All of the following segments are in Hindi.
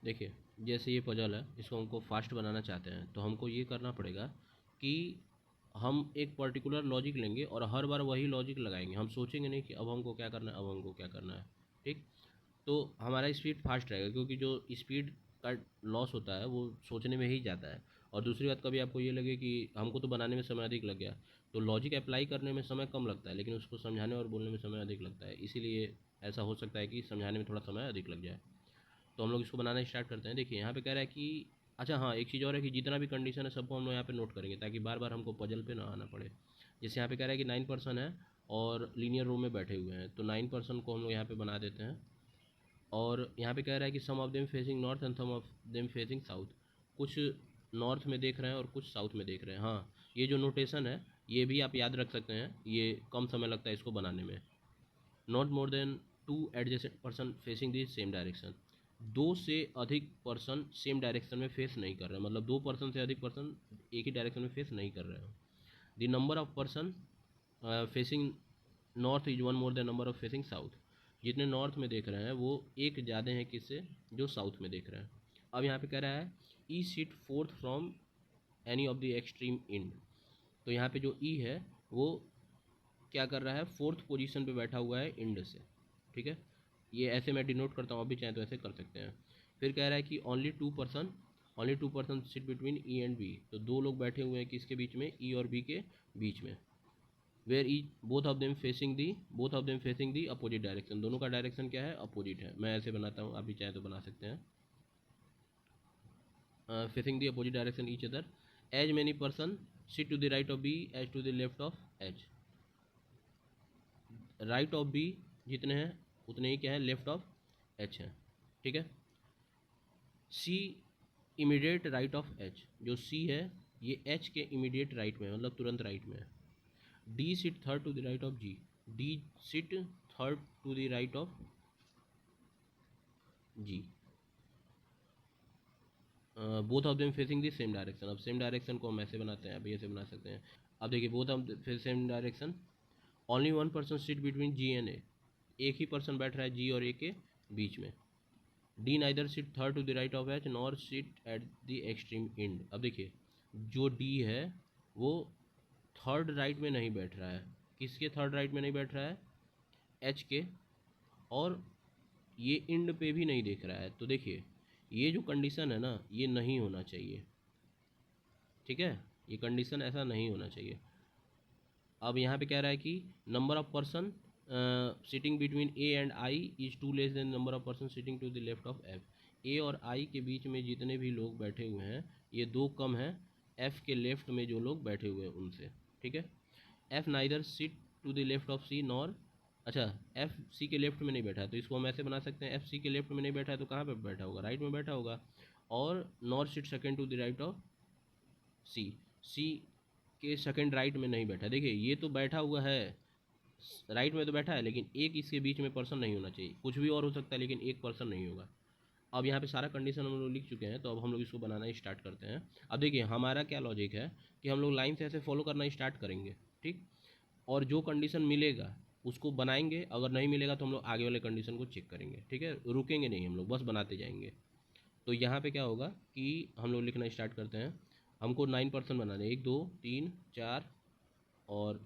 देखिए, जैसे ये पजल है, इसको हमको फास्ट बनाना चाहते हैं, तो हमको ये करना पड़ेगा कि हम एक पर्टिकुलर लॉजिक लेंगे और हर बार वही लॉजिक लगाएंगे। हम सोचेंगे नहीं कि अब हमको क्या करना है, अब हमको क्या करना है। ठीक। तो हमारा स्पीड फास्ट रहेगा, क्योंकि जो स्पीड का लॉस होता है वो सोचने में ही जाता है। और दूसरी बात, कभी आपको ये लगे कि हमको तो बनाने में समय अधिक लग गया, तो लॉजिक अप्लाई करने में समय कम लगता है, लेकिन उसको समझाने और बोलने में समय अधिक लगता है। इसीलिए ऐसा हो सकता है कि समझाने में थोड़ा समय अधिक लग जाए। तो हम लोग इसको बनाना स्टार्ट करते हैं। देखिए यहाँ पे कह रहा है कि अच्छा हाँ, एक चीज़ और है कि जितना भी कंडीशन है सबको हम लोग यहाँ पे नोट करेंगे, ताकि बार बार हमको पजल पे ना आना पड़े। जैसे यहाँ पे कह रहा है कि 9% है और लीनियर रो में बैठे हुए हैं, तो 9% को हम लोग यहाँ पे बना देते हैं। और यहाँ पे कह रहा है कि some of them facing north and some of them facing south. कुछ नॉर्थ में देख रहे हैं और कुछ साउथ में देख रहे हैं। हाँ, ये जो नोटेशन है ये भी आप याद रख सकते हैं, ये कम समय लगता है इसको बनाने में। Not more than two adjacent person facing the same direction. दो से अधिक पर्सन सेम डायरेक्शन में फेस नहीं कर रहे हैं, मतलब दो पर्सन से अधिक पर्सन एक ही डायरेक्शन में फेस नहीं कर रहे हैं। The number of person facing north is one more than number of facing south. जितने नॉर्थ में देख रहे हैं वो एक ज़्यादा हैं किससे, जो साउथ में देख रहे हैं। अब यहाँ पे कह रहा है E seat fourth from any of the extreme end. तो यहाँ पे जो ई है वो क्या कर रहा है, फोर्थ पोजीशन पे बैठा हुआ है इंड से। ठीक है, ये ऐसे मैं डिनोट करता हूँ, अभी चाहें तो ऐसे कर सकते हैं। फिर कह रहा है कि only 2% sit between E and B. तो दो लोग बैठे हुए हैं किसके बीच में, ई और बी के बीच में। Where E both of them facing the opposite direction. दोनों का डायरेक्शन क्या है, अपोजिट है। मैं ऐसे बनाता हूँ, आप भी चाहें तो बना सकते हैं। Facing the opposite direction each other. As many person sit to the right of B as to the left of H. Right of B जितने हैं उतने ही क्या है, लेफ्ट ऑफ एच है। ठीक है। सी इमीडिएट राइट ऑफ एच। जो सी है ये एच के इमीडिएट राइट में है, मतलब तुरंत राइट में है। D sit third to the right of G. D sit third to the right of G. Both of them facing the same direction. अब सेम डायरेक्शन को हम ऐसे बनाते हैं, अभी ऐसे बना सकते हैं। अब देखिए, both of same direction. Only one person sit between G and A. एक ही पर्सन बैठ रहा है जी और ए के बीच में। D neither sit third to the right of H nor sit at the extreme end. अब देखिए, जो डी है वो थर्ड राइट में नहीं बैठ रहा है। किसके थर्ड राइट में नहीं बैठ रहा है, एच के। और ये इंड पे भी नहीं देख रहा है। तो देखिए, ये जो कंडीशन है ना, ये नहीं होना चाहिए। ठीक है, ये कंडीशन ऐसा नहीं होना चाहिए। अब यहाँ पे कह रहा है कि number of person sitting between A and I is two less than number of person sitting to the left of F. A और आई के बीच में जितने भी लोग बैठे हुए हैं ये दो कम हैं एफ के लेफ्ट में जो लोग बैठे हुए हैं उनसे। ठीक है। F neither sit to the left of C nor. अच्छा, एफ सी के लेफ्ट में नहीं बैठा है, तो इसको हम ऐसे बना सकते हैं, एफ सी के लेफ्ट में नहीं बैठा है तो कहाँ पे बैठा होगा, राइट में बैठा होगा। और nor sit second to the right of C. C के सेकंड राइट में नहीं बैठा। देखिए, ये तो बैठा हुआ है, राइट में तो बैठा है, लेकिन एक इसके बीच में पर्सन नहीं होना चाहिए। कुछ भी और हो सकता है लेकिन एक पर्सन नहीं होगा। अब यहाँ पे सारा कंडीशन हम लोग लिख चुके हैं, तो अब हम लोग इसको बनाना स्टार्ट करते हैं। अब देखिए हमारा क्या लॉजिक है कि हम लोग लाइन से ऐसे फॉलो करना स्टार्ट करेंगे। ठीक। और जो कंडीशन मिलेगा उसको बनाएंगे, अगर नहीं मिलेगा तो हम लोग आगे वाले कंडीशन को चेक करेंगे। ठीक है, रुकेंगे नहीं, हम लोग बस बनाते जाएंगे। तो यहाँ पे क्या होगा कि हम लोग लिखना स्टार्ट करते हैं। हमको 9% बनाने, 1 2 3 4 और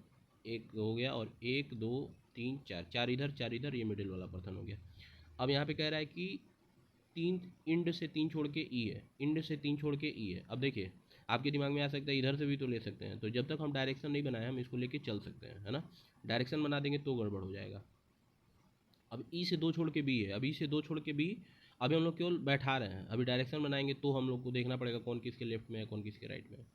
एक हो गया, और 1 2 3 4, चार इधर चार इधर, ये मिडिल वाला पर्सन हो गया। अब यहाँ पे कह रहा है कि तीन इंड से तीन छोड़ के ई है, इंड से तीन छोड़ के ई है। अब देखिए, आपके दिमाग में आ सकता है इधर से भी तो ले सकते हैं, तो जब तक हम डायरेक्शन नहीं बनाए हम इसको लेके चल सकते हैं, है ना। डायरेक्शन बना देंगे तो गड़बड़ हो जाएगा। अब ई से दो छोड़ के बी है, अब ई से दो छोड़ के बी। अभी हम लोग केवल बैठा रहे हैं, अभी डायरेक्शन बनाएंगे तो हम लोग को देखना पड़ेगा कौन किसके लेफ्ट में है कौन किसके राइट में है।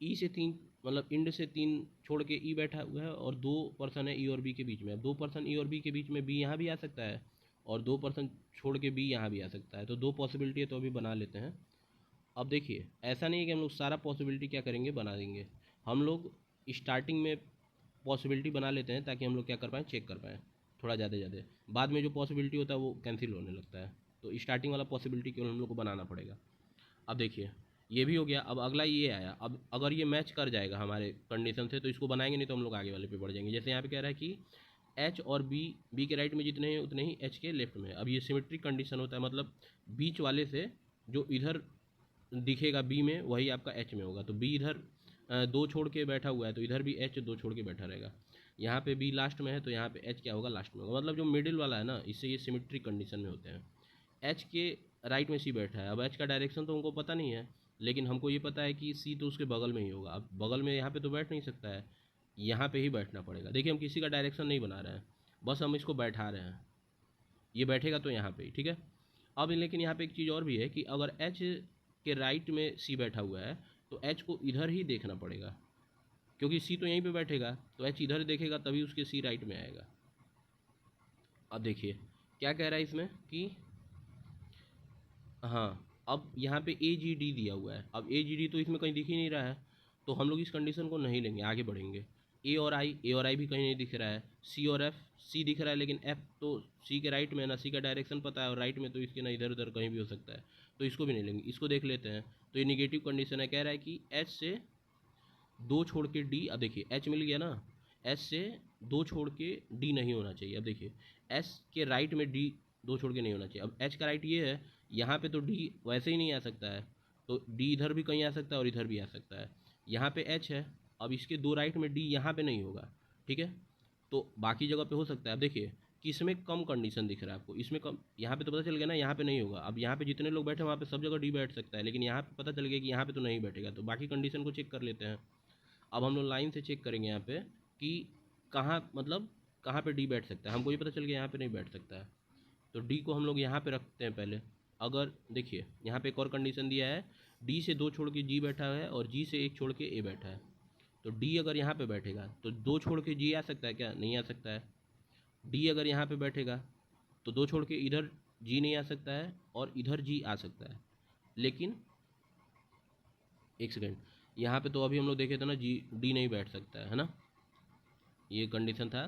ई से तीन, मतलब इंड से तीन छोड़ के ई बैठा हुआ है, और दो पर्सन है ई और बी के बीच में। अब दो पर्सन ई और बी के बीच में बी यहाँ भी आ सकता है, और दो पर्सन छोड़ के बी यहाँ भी आ सकता है। तो दो पॉसिबिलिटी है, तो अभी बना लेते हैं। अब देखिए, ऐसा नहीं है कि हम लोग सारा पॉसिबिलिटी क्या करेंगे, बना देंगे। हम लोग स्टार्टिंग में पॉसिबिलिटी बना लेते हैं ताकि हम लोग क्या कर पाएँ, चेक कर पाएँ थोड़ा ज़्यादा ज़्यादा। बाद में जो पॉसिबिलिटी होता है वो कैंसिल होने लगता है, तो स्टार्टिंग वाला पॉसिबिलिटी केवल हम लोग को बनाना पड़ेगा। अब देखिए, ये भी हो गया। अब अगला ये आया, अब अगर ये मैच कर जाएगा हमारे कंडीशन से तो इसको बनाएंगे, नहीं तो हम लोग आगे वाले पे बढ़ जाएंगे। जैसे यहाँ पे कह रहा है कि एच और बी के राइट में जितने हैं उतने ही एच के लेफ्ट में। अब ये सिमेट्रिक कंडीशन होता है, मतलब बीच वाले से जो इधर दिखेगा बी में वही आपका एच में होगा। तो बी इधर दो छोड़ के बैठा हुआ है तो इधर भी एच दो छोड़ के बैठा रहेगा। यहाँ पे बी लास्ट में है तो यहाँ पे एच क्या होगा, लास्ट में होगा। मतलब जो मिडिल वाला है ना, इससे ये सिमेट्रिक कंडीशन में होते हैं। एच के राइट में सी बैठा है। अब एच का डायरेक्शन तो उनको पता नहीं है, लेकिन हमको ये पता है कि सी तो उसके बगल में ही होगा। अब बगल में यहाँ पे तो बैठ नहीं सकता है, यहाँ पे ही बैठना पड़ेगा। देखिए हम किसी का डायरेक्शन नहीं बना रहे हैं, बस हम इसको बैठा रहे हैं। ये बैठेगा तो यहाँ पे ही, ठीक है। अब लेकिन यहाँ पे एक चीज़ और भी है कि अगर एच के राइट में सी बैठा हुआ है तो एच को इधर ही देखना पड़ेगा, क्योंकि सी तो यहीं पे बैठेगा तो एच इधर देखेगा तभी उसके सी राइट में आएगा। अब देखिए क्या कह रहा है इसमें कि हाँ, अब यहाँ पे ए जी डी दिया हुआ है। अब ए जी डी तो इसमें कहीं दिख ही नहीं रहा है, तो हम लोग इस कंडीशन को नहीं लेंगे, आगे बढ़ेंगे। ए और आई भी कहीं नहीं दिख रहा है। सी और एफ, सी दिख रहा है लेकिन एफ तो सी के राइट में है ना, सी का डायरेक्शन पता है और राइट में तो इसके ना इधर उधर कहीं भी हो सकता है, तो इसको भी नहीं लेंगे। इसको देख लेते हैं। तो ये निगेटिव कंडीशन है, कह रहा है कि एच से दो छोड़ के डी। अब देखिए एच मिल गया ना, एच से दो छोड़ के डी नहीं होना चाहिए। अब देखिए एस के राइट में डी दो छोड़ के नहीं होना चाहिए। अब एच का राइट ये है, यहाँ पे तो डी वैसे ही नहीं आ सकता है, तो डी इधर भी कहीं आ सकता है और इधर भी आ सकता है। यहाँ पे एच है, अब इसके दो राइट में डी यहाँ पे नहीं होगा, ठीक है, तो बाकी जगह पे हो सकता है। अब देखिए किसमें कम कंडीशन दिख रहा है आपको, इसमें कम। यहाँ पे तो पता चल गया ना यहाँ पे नहीं होगा। अब यहाँ पे जितने लोग बैठे वहाँ पे सब जगह डी बैठ सकता है, लेकिन यहाँ पे पता चल गया कि यहाँ पे तो नहीं बैठेगा। तो बाकी कंडीशन को चेक कर लेते हैं। अब हम लोग लाइन से चेक करेंगे यहाँ पे कि कहाँ, मतलब कहाँ पे डी बैठ सकता है। हमको ये पता चल गया यहाँ पे नहीं बैठ सकता है, तो डी को हम लोग यहाँ पे रखते हैं पहले। अगर देखिए यहाँ पे एक और कंडीशन दिया है, डी से दो छोड़ के जी बैठा है और जी से एक छोड़ के ए बैठा है। तो डी अगर यहाँ पे बैठेगा तो दो छोड़ के जी आ सकता है क्या, नहीं आ सकता है। डी अगर यहाँ पे बैठेगा तो दो छोड़ के इधर जी नहीं आ सकता है और इधर जी आ सकता है। लेकिन एक सेकेंड, यहाँ पे तो अभी हम लोग देखे थे ना, जी डी नहीं बैठ सकता है ना, ये कंडीशन था।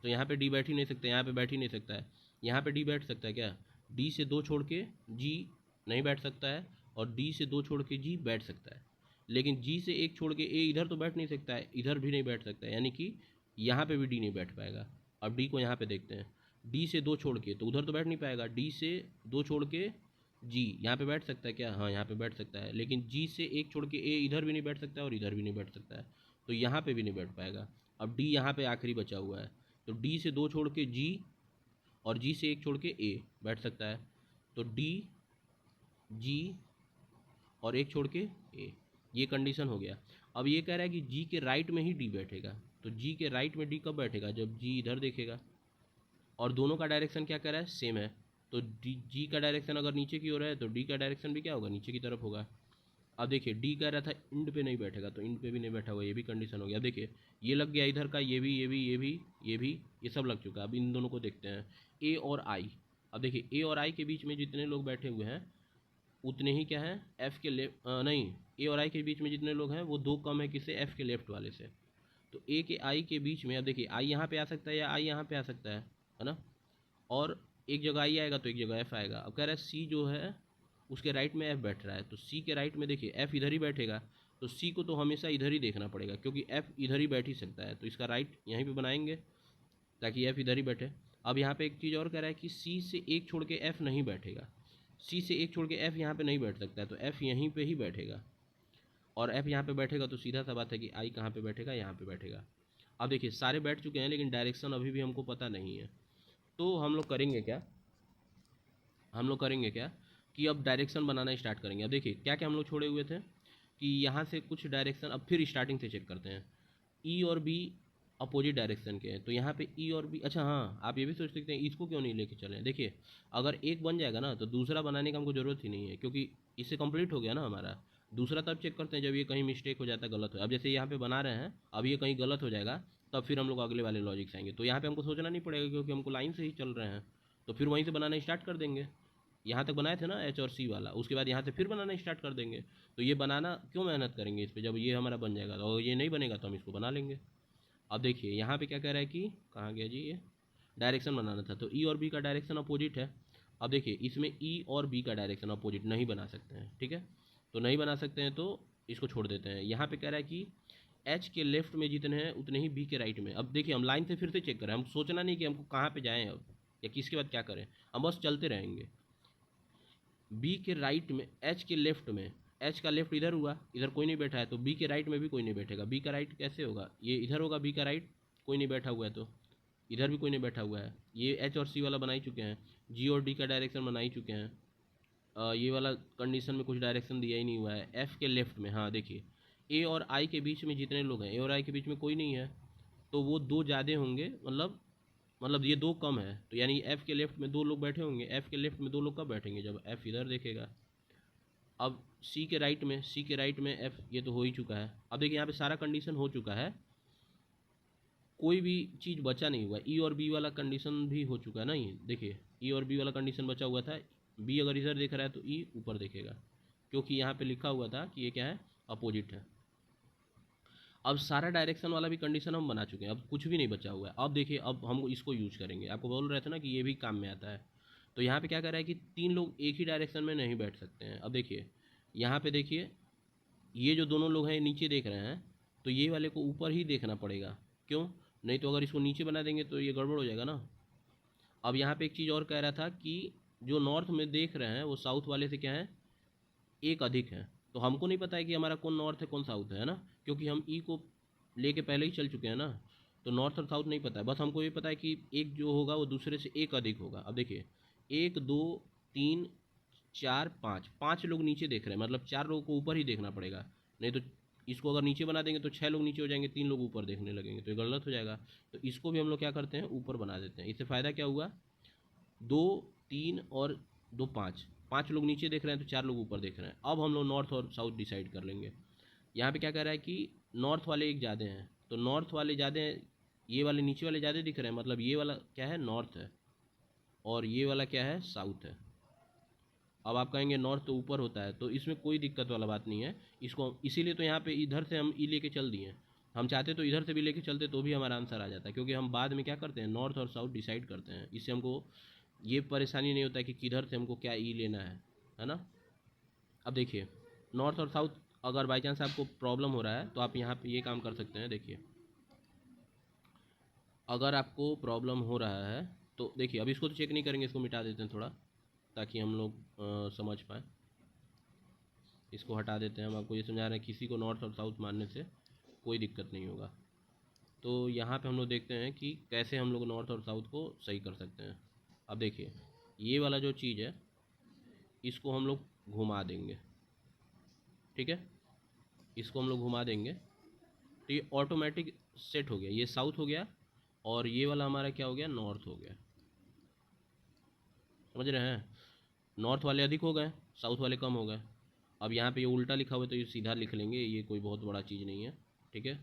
तो यहाँ पे डी बैठ ही नहीं सकता, यहाँ पे बैठ ही नहीं सकता है। यहाँ पे डी बैठ सकता है क्या, डी से दो छोड़ के जी नहीं बैठ सकता है और डी से दो छोड़ के जी बैठ सकता है। लेकिन जी से एक छोड़ के ए इधर तो बैठ नहीं सकता है, इधर भी नहीं बैठ सकता है, यानी कि यहाँ पे भी डी नहीं बैठ पाएगा। अब डी को यहाँ पे देखते हैं, डी से दो छोड़ के तो उधर तो बैठ नहीं पाएगा। डी से दो छोड़ के जी यहाँ पे बैठ सकता है क्या, हाँ यहाँ पे बैठ सकता है। लेकिन जी से एक छोड़ के ए इधर भी नहीं बैठ सकता है और इधर भी नहीं बैठ सकता है, तो यहाँ पे भी नहीं बैठ पाएगा। अब डी यहाँ पे आखिरी बचा हुआ है, तो डी से दो छोड़ के जी और जी से एक छोड़ के ए बैठ सकता है। तो डी, जी और एक छोड़ के ए, ये कंडीशन हो गया। अब ये कह रहा है कि जी के राइट में ही डी बैठेगा। तो जी के राइट में डी कब बैठेगा, जब जी इधर देखेगा। और दोनों का डायरेक्शन क्या कह रहा है, सेम है। तो डी, जी का डायरेक्शन अगर नीचे की ओर है तो डी का डायरेक्शन भी क्या होगा, नीचे की तरफ होगा। अब देखिए डी कह रहा था इंड पे नहीं बैठेगा, तो इंड पे भी नहीं बैठा हुआ, ये भी कंडीशन हो गया। अब देखिए ये लग गया इधर का, ये भी ये भी ये भी ये भी, ये सब लग चुका है। अब इन दोनों को देखते हैं, ए और आई। अब देखिए ए और आई के बीच में जितने लोग बैठे हुए हैं उतने ही क्या है, एफ के लेफ्ट नहीं, ए और आई के बीच में जितने लोग हैं वो दो कम है किससे, एफ के लेफ्ट वाले से। तो ए के आई के बीच में, अब देखिए आई यहाँ पे आ सकता है या आई यहाँ पे आ सकता है ना, और एक जगह आई आएगा तो एक जगह एफ आएगा। अब कह रहा है सी जो है उसके राइट में एफ बैठ रहा है, तो सी के राइट में देखिए एफ इधर ही बैठेगा, तो सी को तो हमेशा इधर ही देखना पड़ेगा क्योंकि एफ इधर ही बैठ ही सकता है। तो इसका राइट यहीं पे बनाएंगे ताकि एफ इधर ही बैठे। अब यहाँ पे एक चीज़ और कह रहा है कि सी से एक छोड़ के एफ नहीं बैठेगा, सी से एक छोड़ के एफ यहाँ पे नहीं बैठ सकता है, तो एफ यहीं पे ही बैठेगा। और एफ यहाँ पे बैठेगा तो सीधा सा बात है कि आई कहाँ पे बैठेगा, यहाँ पे बैठेगा। अब देखिए सारे बैठ चुके हैं लेकिन डायरेक्शन अभी भी हमको पता नहीं है, तो हम लोग करेंगे क्या, हम लोग करेंगे क्या कि अब डायरेक्शन बनाना स्टार्ट करेंगे। अब देखिए क्या क्या हम लोग छोड़े हुए थे कि यहाँ से कुछ डायरेक्शन, अब फिर स्टार्टिंग से चेक करते हैं। ई और बी अपोजिट डायरेक्शन के हैं, तो यहाँ पे ई और बी, अच्छा हाँ आप ये भी सोच सकते हैं इसको क्यों नहीं लेके चलें। देखिए अगर एक बन जाएगा ना तो दूसरा बनाने का हमको ज़रूरत ही नहीं है, क्योंकि इससे कंप्लीट हो गया ना हमारा। दूसरा तब चेक करते हैं जब ये कहीं मिस्टेक हो जाता है, गलत हो। अब जैसे यहाँ पे बना रहे हैं, अब ये कहीं गलत हो जाएगा तब फिर हम लोग अगले वाले लॉजिक से आएंगे। तो यहाँ पे हमको सोचना नहीं पड़ेगा क्योंकि हमको लाइन से ही चल रहे हैं, तो फिर वहीं से बनाना स्टार्ट कर देंगे। यहाँ तक बनाए थे ना एच और सी वाला, उसके बाद यहाँ से फिर बनाना स्टार्ट कर देंगे। तो ये बनाना क्यों मेहनत करेंगे इस पर, जब ये हमारा बन जाएगा, तो ये नहीं बनेगा तो हम इसको बना लेंगे। अब देखिए यहाँ पे क्या कह रहा है कि कहाँ गया जी, ये डायरेक्शन बनाना था, तो ई और बी का डायरेक्शन अपोजिट है। अब देखिए इसमें ई और बी का डायरेक्शन अपोजिट नहीं बना सकते हैं, ठीक है, तो नहीं बना सकते हैं तो इसको छोड़ देते हैं। यहाँ पे कह रहा है कि एच के लेफ्ट में जितने हैं उतने ही बी के राइट में। अब देखिए हम लाइन से फिर से चेक करें, हम सोचना नहीं कि हमको कहाँ पे जाएं अब या किसके बाद क्या करें, हम बस चलते रहेंगे। बी के राइट में, एच के लेफ्ट में, एच का लेफ्ट इधर हुआ, इधर कोई नहीं बैठा है, तो बी के राइट में भी कोई नहीं बैठेगा। बी का राइट कैसे होगा, ये इधर होगा बी का राइट, कोई नहीं बैठा हुआ है, तो इधर भी कोई नहीं बैठा हुआ है। ये एच और सी वाला बना ही चुके हैं, जी और डी का डायरेक्शन बना ही चुके हैं। ये वाला कंडीशन में कुछ डायरेक्शन दिया ही नहीं हुआ है। एफ के लेफ्ट में, हाँ देखिए, ए और आई के बीच में जितने लोग हैं, ए और आई के बीच में कोई नहीं है, तो वो दो ज़्यादा होंगे, मतलब ये दो कम है, तो यानी एफ़ के लेफ्ट में दो लोग बैठे होंगे। एफ़ के लेफ्ट में दो लोग कब बैठेंगे, जब एफ़ इधर देखेगा। अब सी के राइट में, सी के राइट में एफ़, ये तो हो ही चुका है। अब देखिए यहाँ पे सारा कंडीशन हो चुका है, कोई भी चीज़ बचा नहीं हुआ। ई और बी वाला कंडीशन भी हो चुका है ना, ये देखिए ई और बी वाला कंडीशन बचा हुआ था। बी अगर इधर देख रहा है तो ई ऊपर देखेगा, क्योंकि यहाँ पे लिखा हुआ था कि ये क्या है, अपोजिट है। अब सारा डायरेक्शन वाला भी कंडीशन हम बना चुके हैं, अब कुछ भी नहीं बचा हुआ है। अब देखिए अब हम इसको यूज करेंगे, आपको बोल रहे थे ना कि ये भी काम में आता है। तो यहाँ पे क्या कर रहा है कि तीन लोग एक ही डायरेक्शन में नहीं बैठ सकते हैं। अब देखिए यहाँ पे देखिए, ये जो दोनों लोग हैं नीचे देख रहे हैं, तो ये वाले को ऊपर ही देखना पड़ेगा। क्यों, नहीं तो अगर इसको नीचे बना देंगे तो ये गड़बड़ हो जाएगा ना। अब यहाँ पे एक चीज़ और कह रहा था कि जो नॉर्थ में देख रहे हैं वो साउथ वाले से क्या है, एक अधिक है। तो हमको नहीं पता है कि हमारा कौन नॉर्थ है कौन साउथ है ना, क्योंकि हम ई को लेके पहले ही चल चुके हैं ना। तो नॉर्थ और साउथ नहीं पता है, बस हमको ये पता है कि एक जो होगा वो दूसरे से एक अधिक होगा। अब देखिए एक दो तीन चार पाँच, पाँच लोग नीचे देख रहे हैं, मतलब चार लोगों को ऊपर ही देखना पड़ेगा। नहीं तो इसको अगर नीचे बना देंगे तो छः लोग नीचे हो जाएंगे, तीन लोग ऊपर देखने लगेंगे, तो ये गलत हो जाएगा। तो इसको भी हम लोग क्या करते हैं, ऊपर बना देते हैं। इससे फ़ायदा क्या हुआ, दो तीन और दो पाँच, पाँच लोग नीचे देख रहे हैं तो चार लोग ऊपर देख रहे हैं। अब हम लोग नॉर्थ और साउथ डिसाइड कर लेंगे। यहाँ पे क्या कह रहा है कि नॉर्थ वाले एक ज़्यादा हैं, तो नॉर्थ वाले ज़्यादा हैं, ये वाले नीचे वाले ज़्यादा दिख रहे हैं, मतलब ये वाला क्या है, नॉर्थ है, और ये वाला क्या है, साउथ है। अब आप कहेंगे नॉर्थ तो ऊपर होता है, तो इसमें कोई दिक्कत वाला बात नहीं है। इसको इसीलिए तो यहाँ पे इधर से हम ई लेके चल दिए। हम चाहते तो इधर से भी लेके चलते तो भी हमारा आंसर आ जाता है, क्योंकि हम बाद में क्या करते हैं, नॉर्थ और साउथ डिसाइड करते हैं। इससे हमको ये परेशानी नहीं होता है कि किधर से हमको क्या ई लेना है ना। अब देखिए नॉर्थ और साउथ, अगर बाई चांस आपको प्रॉब्लम हो रहा है तो आप यहाँ पे ये काम कर सकते हैं। देखिए अगर आपको प्रॉब्लम हो रहा है तो देखिए, अब इसको तो चेक नहीं करेंगे, इसको मिटा देते हैं थोड़ा, ताकि हम लोग समझ पाएँ। इसको हटा देते हैं, हम आपको ये समझा रहे हैं किसी को नॉर्थ और साउथ मानने से कोई दिक्कत नहीं होगा। तो यहाँ पे हम लोग देखते हैं कि कैसे हम लोग नॉर्थ और साउथ को सही कर सकते हैं। अब देखिए ये वाला जो चीज़ है इसको हम लोग घुमा देंगे, ठीक है, इसको हम लोग घुमा देंगे, तो ये ऑटोमेटिक सेट हो गया, ये साउथ हो गया और ये वाला हमारा क्या हो गया, नॉर्थ हो गया। समझ रहे हैं, नॉर्थ वाले अधिक हो गए, साउथ वाले कम हो गए। अब यहाँ पे ये उल्टा लिखा हुआ है तो ये सीधा लिख लेंगे, ये कोई बहुत बड़ा चीज़ नहीं है, ठीक है।